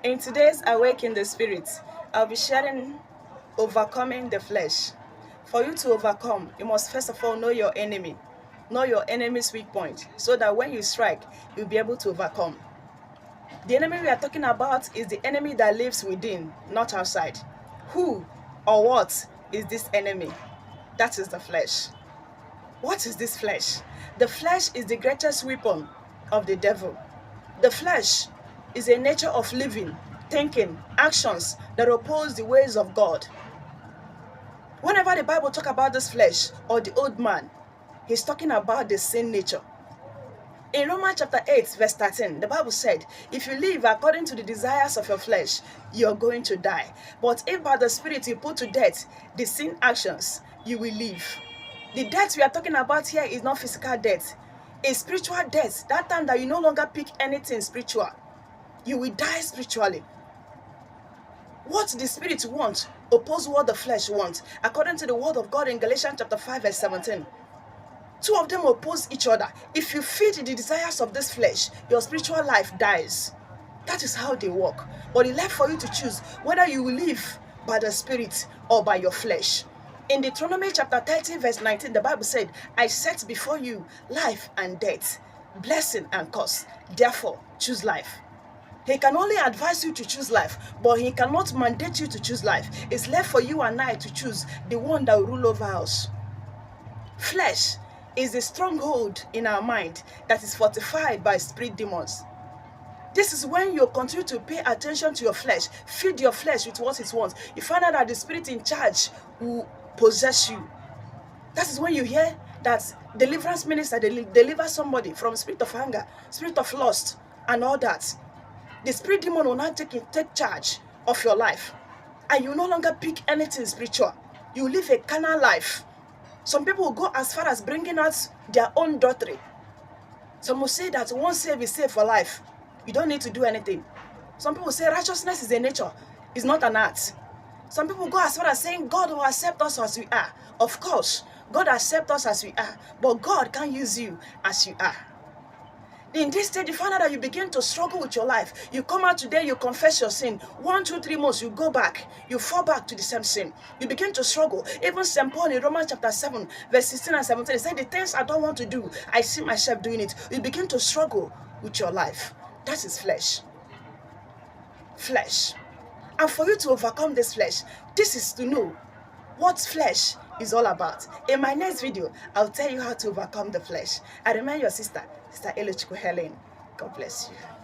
In today's Awake in the Spirit, I'll be sharing overcoming the flesh. For you to overcome, you must first of all know your enemy. Know your enemy's weak point so that when you strike, you'll be able to overcome. The enemy we are talking about is the enemy that lives within, not outside. Who or what is this enemy? That is the flesh. What is this flesh? The flesh is the greatest weapon of the devil. The flesh is a nature of living, thinking, actions that oppose the ways of God. Whenever the Bible talks about this flesh or the old man, he's talking about the sin nature. In Romans chapter 8, verse 13, the Bible said, if you live according to the desires of your flesh, you're going to die. But if by the Spirit you put to death the sin actions, you will live. The death we are talking about here is not physical death. It's spiritual death. That time that you no longer pick anything spiritual. You will die spiritually. What the Spirit wants oppose what the flesh wants. According to the word of God in Galatians chapter 5, verse 17. Two of them oppose each other. If you feed the desires of this flesh, your spiritual life dies. That is how they work. But it's left for you to choose whether you will live by the Spirit or by your flesh. In Deuteronomy chapter 30, verse 19, the Bible said, I set before you life and death, blessing and curse. Therefore, choose life. He can only advise you to choose life, but he cannot mandate you to choose life. It's left for you and I to choose the one that will rule over us. Flesh is a stronghold in our mind that is fortified by spirit demons. This is when you continue to pay attention to your flesh, feed your flesh with what it wants. You find out that the spirit in charge will possess you. That is when you hear that deliverance minister deliver somebody from spirit of anger, spirit of lust, and all that. The spirit demon will now take charge of your life, and you no longer pick anything spiritual. You live a carnal life. Some people will go as far as bringing out their own doctrine. Some will say that once saved is saved for life. You don't need to do anything. Some people say righteousness is a nature. It's not an art. Some people go as far as saying God will accept us as we are. Of course, God accepts us as we are. But God can use you as you are. In this stage, you find out that you begin to struggle with your life. You come out today, you confess your sin. 1, 2, 3 months, you go back. You fall back to the same sin. You begin to struggle. Even St. Paul in Romans chapter 7, verse 16 and 17, he said, the things I don't want to do, I see myself doing it. You begin to struggle with your life. That is flesh. Flesh. And for you to overcome this flesh, this is to know what flesh is all about. In my next video, I'll tell you how to overcome the flesh. I remain your sister, Sister Elochukwu Helen. God bless you.